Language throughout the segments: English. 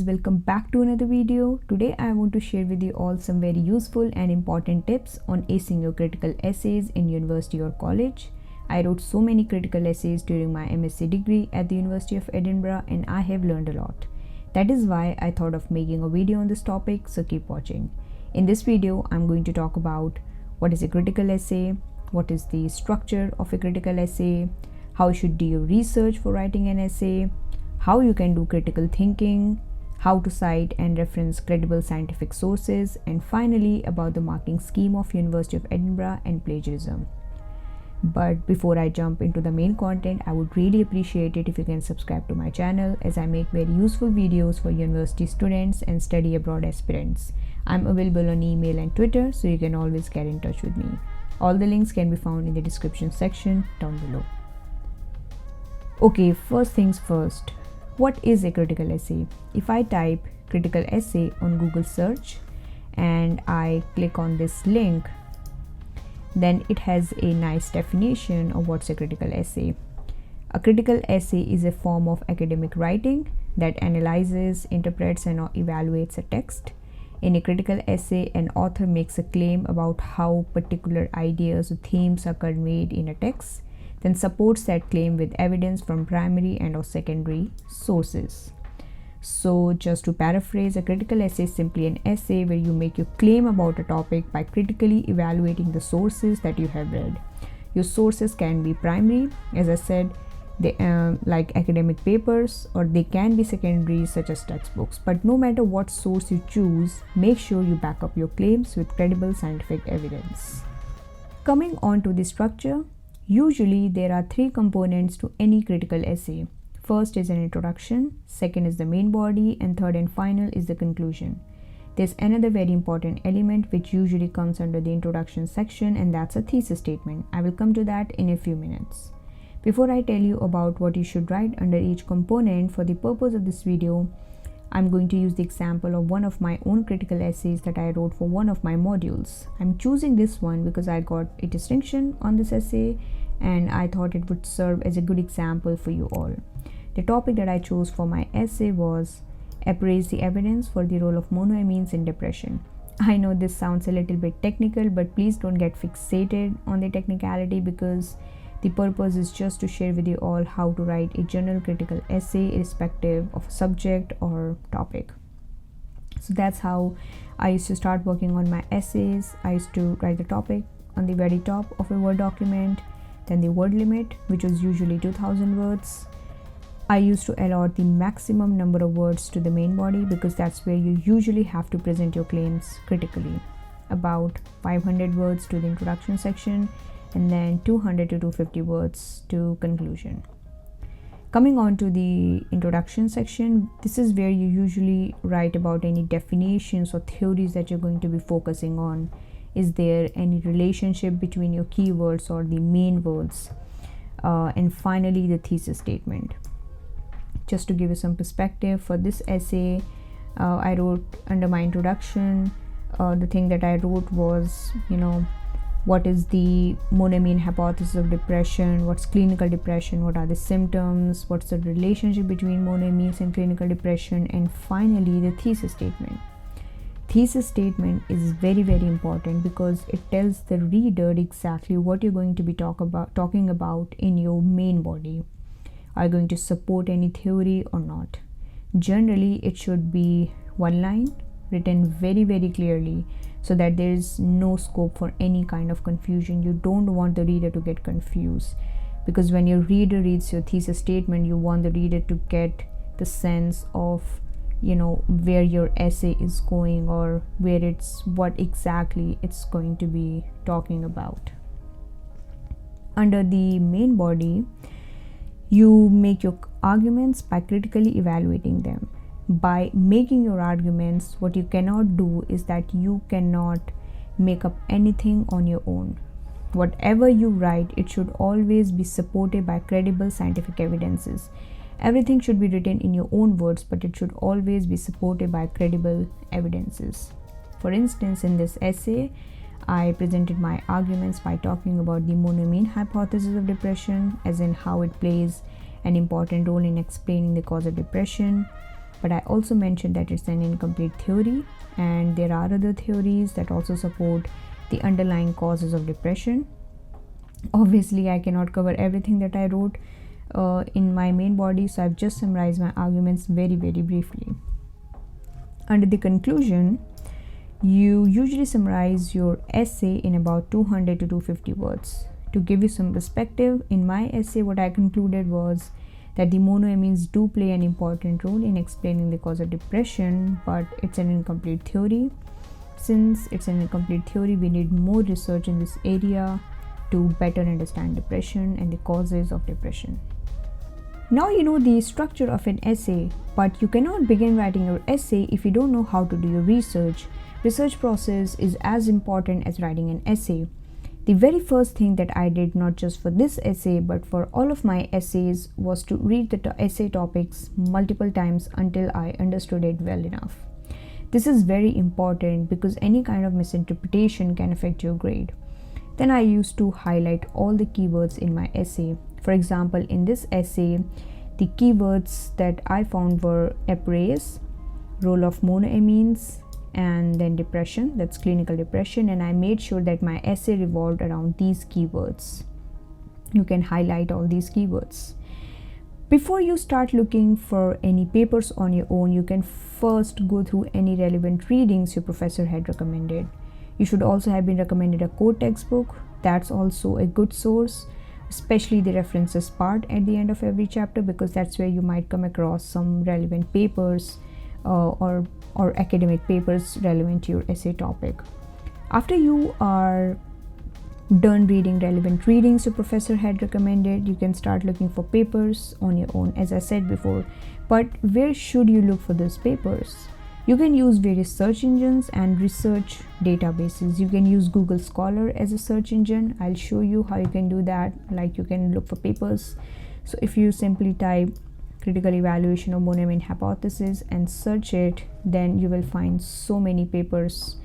Welcome back to another video. Today I want to share with you all some very useful and important tips on acing your critical essays in university or college. I wrote so many critical essays during my MSc degree at the University of Edinburgh and I have learned a lot. That is why I thought of making a video on this topic, so keep watching. In this video, I'm going to talk about what is a critical essay, what is the structure of a critical essay, how you should do your research for writing an essay, how you can do critical thinking, how to cite and reference credible scientific sources, and finally about the marking scheme of University of Edinburgh and plagiarism. But before I jump into the main content, I would really appreciate it if you can subscribe to my channel, as I make very useful videos for university students and study abroad aspirants. I'm available on email and Twitter, so you can always get in touch with me. All the links can be found in the description section down below. Okay, first things first. What is a critical essay? If I type critical essay on Google search and I click on this link, then it has a nice definition of what's a critical essay. A critical essay is a form of academic writing that analyzes, interprets, and evaluates a text. In a critical essay, an author makes a claim about how particular ideas or themes are conveyed in a text, then supports that claim with evidence from primary and or secondary sources. So just to paraphrase, a critical essay is simply an essay where you make your claim about a topic by critically evaluating the sources that you have read. Your sources can be primary, as I said, they like academic papers, or they can be secondary, such as textbooks. But no matter what source you choose, make sure you back up your claims with credible scientific evidence. Coming on to the structure, usually there are three components to any critical essay. First is an introduction, second is the main body, and third and final is the conclusion. There's another very important element which usually comes under the introduction section, and that's a thesis statement. I will come to that in a few minutes. Before I tell you about what you should write under each component, for the purpose of this video, I'm going to use the example of one of my own critical essays that I wrote for one of my modules. I'm choosing this one because I got a distinction on this essay and I thought it would serve as a good example for you all. The topic that I chose for my essay was appraise the evidence for the role of monoamines in depression. I know this sounds a little bit technical, but please don't get fixated on the technicality, because the purpose is just to share with you all how to write a general critical essay irrespective of subject or topic. So that's how I used to start working on my essays. I used to write the topic on the very top of a Word document, then the word limit, which was usually 2000 words. I used to allot the maximum number of words to the main body because that's where you usually have to present your claims critically. About 500 words to the introduction section, and then 200 to 250 words to conclusion. Coming on to the introduction section, this is where you usually write about any definitions or theories that you're going to be focusing on. Is there any relationship between your keywords or the main words? And finally, the thesis statement. Just to give you some perspective, for this essay, I wrote under my introduction, the thing that I wrote was, what is the monoamine hypothesis of depression, what's clinical depression, what are the symptoms, what's the relationship between monoamines and clinical depression, and finally the thesis statement. Thesis statement is very, very important because it tells the reader exactly what you're going to be talking about in your main body. Are you going to support any theory or not? Generally, it should be one line, written very, very clearly, so that there is no scope for any kind of confusion. You don't want the reader to get confused, because when your reader reads your thesis statement, you want the reader to get the sense of where your essay is going, or what exactly it's going to be talking about. Under the main body, you make your arguments by critically evaluating them. By making your arguments, what you cannot do is that you cannot make up anything on your own. Whatever you write, it should always be supported by credible scientific evidences. Everything should be written in your own words, but it should always be supported by credible evidences. For instance, in this essay, I presented my arguments by talking about the monoamine hypothesis of depression, as in how it plays an important role in explaining the cause of depression. but I also mentioned that it's an incomplete theory, and there are other theories that also support the underlying causes of depression. Obviously, I cannot cover everything that I wrote in my main body, so I've just summarized my arguments very briefly. Under the conclusion, you usually summarize your essay in about 200 to 250 words. To give you some perspective, in my essay, what I concluded was that the monoamines do play an important role in explaining the cause of depression, but it's an incomplete theory. Since it's an incomplete theory, we need more research in this area to better understand depression and the causes of depression. Now you know the structure of an essay, but you cannot begin writing your essay if you don't know how to do your research. Research process is as important as writing an essay. The very first thing that I did, not just for this essay but for all of my essays, was to read the essay topics multiple times until I understood it well enough. This is very important because any kind of misinterpretation can affect your grade. Then I used to highlight all the keywords in my essay. For example, in this essay, the keywords that I found were appraise, role of monoamines, and then depression, that's clinical depression, and I made sure that my essay revolved around these keywords. You can highlight all these keywords. Before you start looking for any papers on your own, you can first go through any relevant readings your professor had recommended. You should also have been recommended a core textbook. That's also a good source, especially the references part at the end of every chapter, because that's where you might come across some relevant papers or academic papers relevant to your essay topic. After you are done reading relevant readings your professor had recommended, you can start looking for papers on your own, as I said before. But where should you look for those papers? You can use various search engines and research databases. You can use Google Scholar as a search engine. I'll show you how you can do that. Like, you can look for papers. So if you simply type critical evaluation of monoamine hypothesis and search it, then you will find so many papers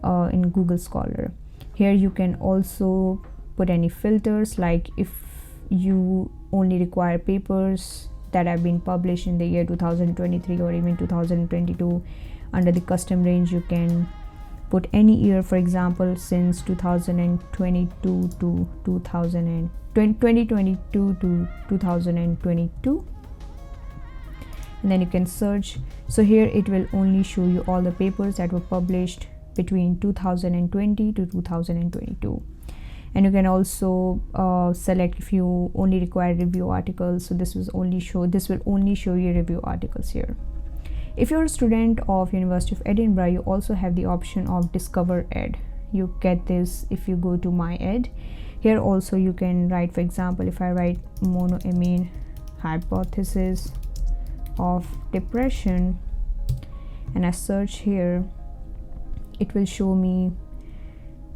in Google Scholar. Here you can also put any filters, like if you only require papers that have been published in the year 2023 or even 2022. Under the custom range, you can put any year, for example, since 2022 to 2022 to 2022, and then you can search. So here it will only show you all the papers that were published between 2020 to 2022. And you can also select if you only require review articles. So this will only show you review articles here. If you're a student of University of Edinburgh, you also have the option of Discover Ed. You get this if you go to My Ed. Here also you can write, for example, if I write monoamine hypothesis of depression and I search here, it will show me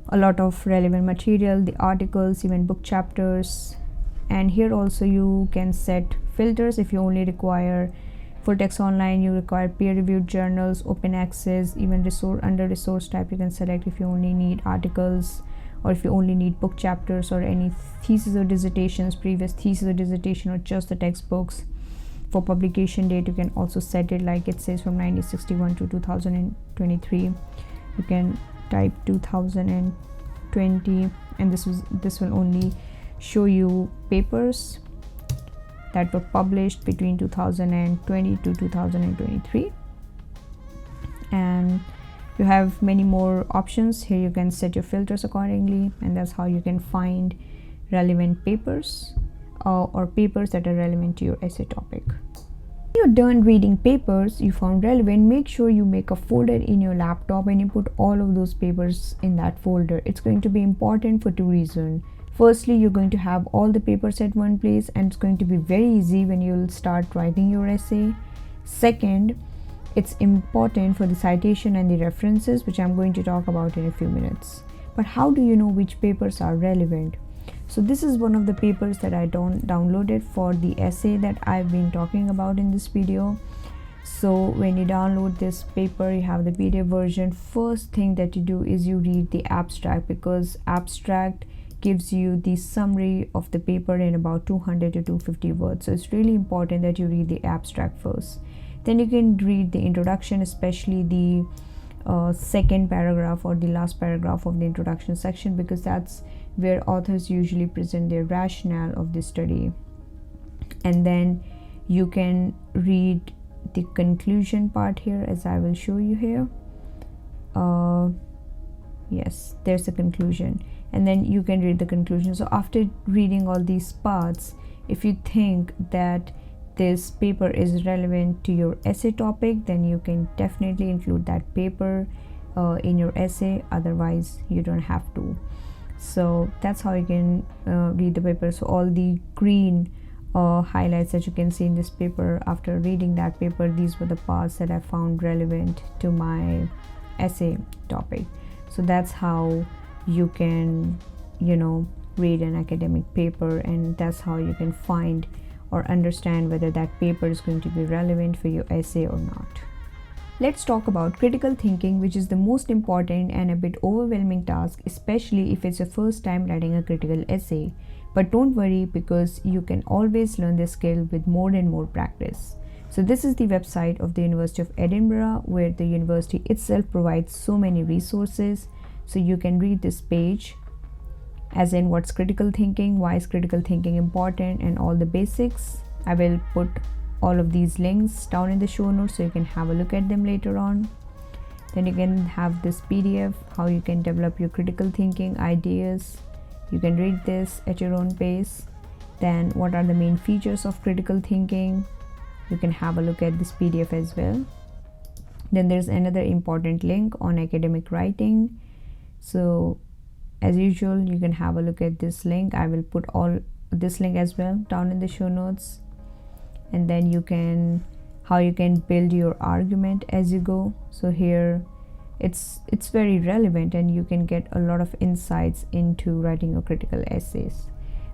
a lot of relevant material, the articles, even book chapters. And here also you can set filters. If you only require full text online, you require peer-reviewed journals, open access, even under resource type you can select if you only need articles, or if you only need book chapters or any thesis or dissertations, previous thesis or dissertation, or just the textbooks. For publication date, you can also set it like it says from 1961 to 2023. You can type 2020, and this will only show you papers that were published between 2020 to 2023. And you have many more options here. You can set your filters accordingly, and that's how you can find relevant papers or papers that are relevant to your essay topic. When you're done reading papers you found relevant, make sure you make a folder in your laptop and you put all of those papers in that folder. It's going to be important for two reasons. Firstly, you're going to have all the papers at one place, and it's going to be very easy when you'll start writing your essay. Second, it's important for the citation and the references, which I'm going to talk about in a few minutes. But how do you know which papers are relevant? So this is one of the papers that I downloaded for the essay that I've been talking about in this video. So when you download this paper, you have the PDF version. First thing that you do is you read the abstract, because abstract gives you the summary of the paper in about 200 to 250 words. So it's really important that you read the abstract first. Then you can read the introduction, especially the second paragraph or the last paragraph of the introduction section, because that's where authors usually present their rationale of the study. And then you can read the conclusion part here, as I will show you here. Yes, there's a conclusion, and then you can read the conclusion. So after reading all these parts, if you think that this paper is relevant to your essay topic, then you can definitely include that paper in your essay. Otherwise you don't have to. So that's how you can read the paper. So all the green highlights that you can see in this paper, after reading that paper, these were the parts that I found relevant to my essay topic. So that's how you can, read an academic paper, and that's how you can find or understand whether that paper is going to be relevant for your essay or not. Let's talk about critical thinking, which is the most important and a bit overwhelming task, especially if it's your first time writing a critical essay. But don't worry, because you can always learn this skill with more and more practice. So this is the website of the University of Edinburgh, where the university itself provides so many resources. So you can read this page, as in what's critical thinking, why is critical thinking important, and all the basics. I will put all of these links down in the show notes so you can have a look at them later on. Then you can have this PDF, how you can develop your critical thinking ideas. You can read this at your own pace. Then what are the main features of critical thinking? You can have a look at this PDF as well. Then there's another important link on academic writing. So as usual, you can have a look at this link. I will put all this link as well down in the show notes. And then how you can build your argument as you go. So here it's very relevant, and you can get a lot of insights into writing your critical essays.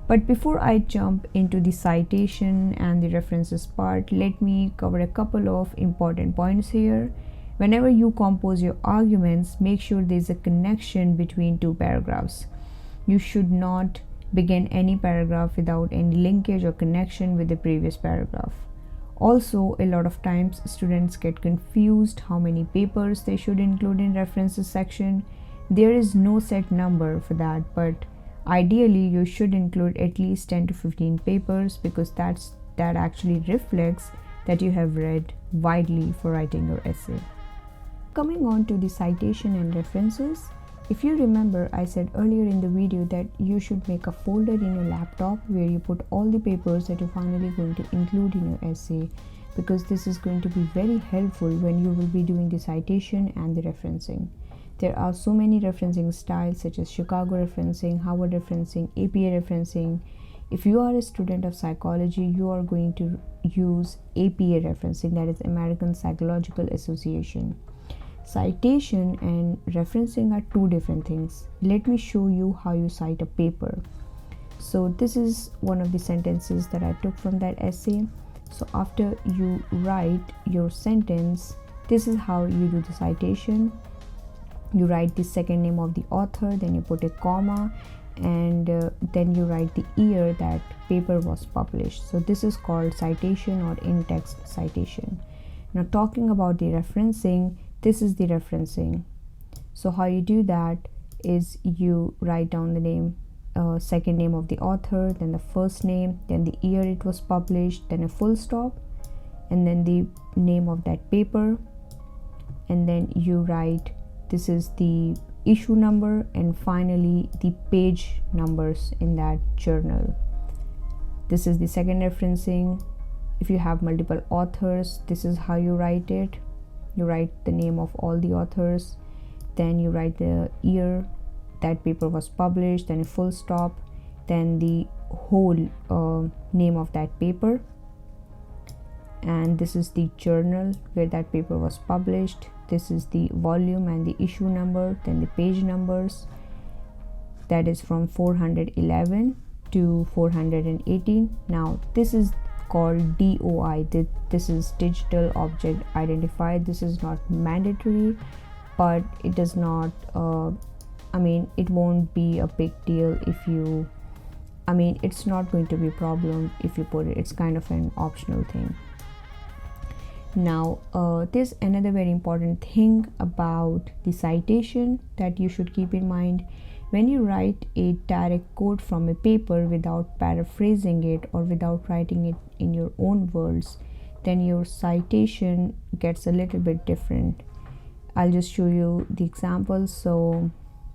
But before I jump into the citation and the references part, let me cover a couple of important points here. Whenever you compose your arguments, make sure there's a connection between two paragraphs. You should not begin any paragraph without any linkage or connection with the previous paragraph. Also, a lot of times students get confused how many papers they should include in references section. There is no set number for that, but ideally you should include at least 10 to 15 papers, because that actually reflects that you have read widely for writing your essay. Coming on to the citation and references, if you remember, I said earlier in the video that you should make a folder in your laptop where you put all the papers that you're finally going to include in your essay, because this is going to be very helpful when you will be doing the citation and the referencing. There are so many referencing styles, such as Chicago referencing, Harvard referencing, APA referencing. If you are a student of psychology, you are going to use APA referencing, that is American Psychological Association. Citation and referencing are two different things. Let me show you how you cite a paper. So this is one of the sentences that I took from that essay. So after you write your sentence, this is how you do the citation. You write the second name of the author, then you put a comma, and then you write the year that paper was published. So this is called citation or in-text citation. Now talking about the referencing, this is the referencing. So how you do that is you write down the name, second name of the author, then the first name, then the year it was published, then a full stop, and then the name of that paper, and then you write this is the issue number, and finally the page numbers in that journal. This is the second referencing. If you have multiple authors, this is how you write it. You write the name of all the authors, then you write the year that paper was published, then a full stop, then the whole name of that paper, and this is the journal where that paper was published. This is the volume and the issue number, then the page numbers, that is from 411 to 418. Now this is called DOI. This is digital object identifier. This is not mandatory, but it does not it won't be a big deal if you it's not going to be a problem if you put it. It's kind of an optional thing. Now there's another very important thing about the citation that you should keep in mind. When you write a direct quote from a paper without paraphrasing it or without writing it in your own words, then your citation gets a little bit different. I'll just show you the example. So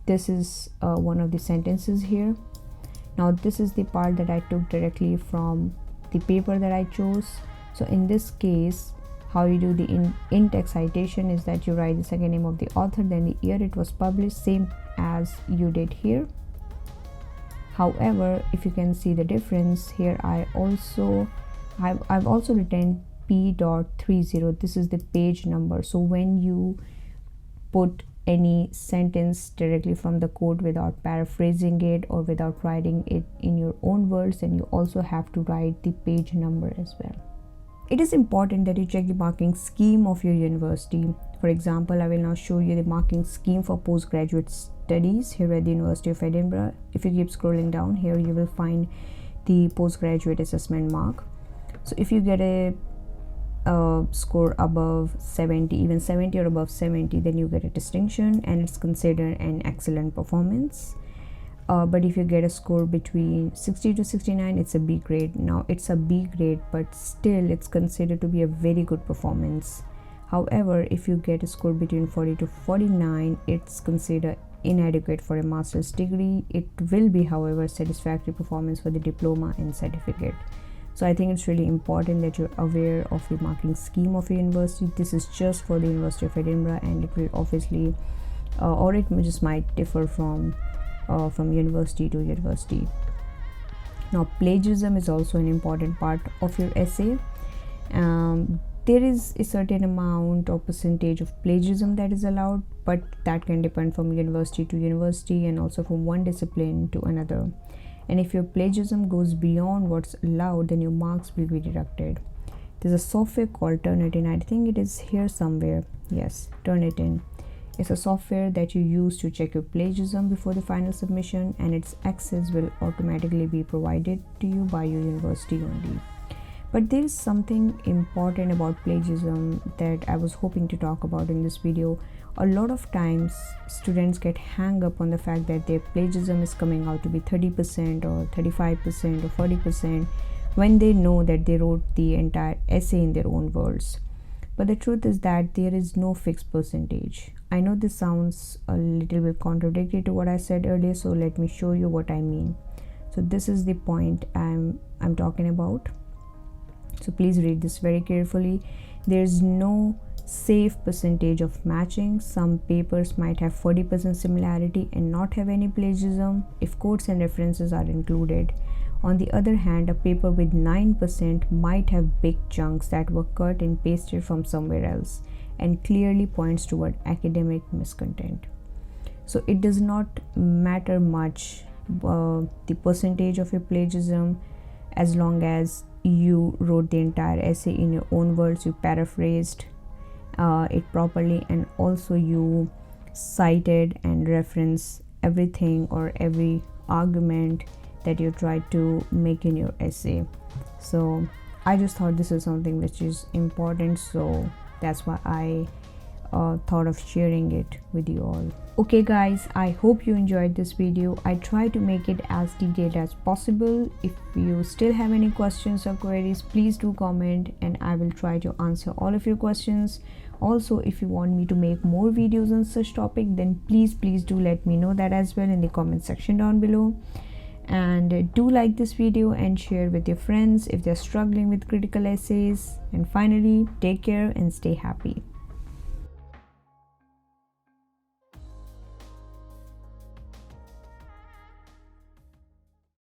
this is one of the sentences here. Now this is the part that I took directly from the paper that I chose. So in this case, how you do the in-text citation is that you write the second name of the author, then the year it was published, same as you did here. However, if you can see the difference here, I've also written P.30. This is the page number. So when you put any sentence directly from the quote without paraphrasing it or without writing it in your own words, then you also have to write the page number as well. It is important that you check the marking scheme of your university. For example, I will now show you the marking scheme for postgraduate studies here at the University of Edinburgh. If you keep scrolling down here, you will find the postgraduate assessment mark. So if you get a score above 70, even 70 or above 70, then you get a distinction and it's considered an excellent performance. But if you get a score between 60 to 69, it's a B grade. Now it's a B grade, but still it's considered to be a very good performance. However, if you get a score between 40 to 49, it's considered inadequate for a master's degree. It will be, however, satisfactory performance for the diploma and certificate. So I think it's really important that you're aware of the marking scheme of your university. This is just for the University of Edinburgh, and it will obviously or it just might differ from university to university. Now plagiarism is also an important part of your essay. There is a certain amount or percentage of plagiarism that is allowed, but that can depend from university to university and also from one discipline to another. And if your plagiarism goes beyond what's allowed, then your marks will be deducted. There's a software called Turnitin. I think it is here somewhere. Yes, Turnitin. It's a software that you use to check your plagiarism before the final submission, and its access will automatically be provided to you by your university only. But there is something important about plagiarism that I was hoping to talk about in this video. A lot of times students get hung up on the fact that their plagiarism is coming out to be 30% or 35% or 40% when they know that they wrote the entire essay in their own words. But the truth is that there is no fixed percentage. I know this sounds a little bit contradictory to what I said earlier, so let me show you what I mean. So this is the point I'm talking about. So please read this very carefully. There's no safe percentage of matching. Some papers might have 40% similarity and not have any plagiarism if quotes and references are included. On the other hand, a paper with 9% might have big chunks that were cut and pasted from somewhere else and clearly points toward academic miscontent. So it does not matter much the percentage of your plagiarism, as long as you wrote the entire essay in your own words, you paraphrased it properly, and also you cited and referenced everything or every argument that you tried to make in your essay. So I just thought this is something which is important, so that's why I thought of sharing it with you all. Okay guys, I hope you enjoyed this video. I try to make it as detailed as possible. If you still have any questions or queries, please do comment and I will try to answer all of your questions. Also, if you want me to make more videos on such topic, then please do let me know that as well in the comment section down below. And do like this video and share with your friends if they're struggling with critical essays. And finally, take care and stay happy.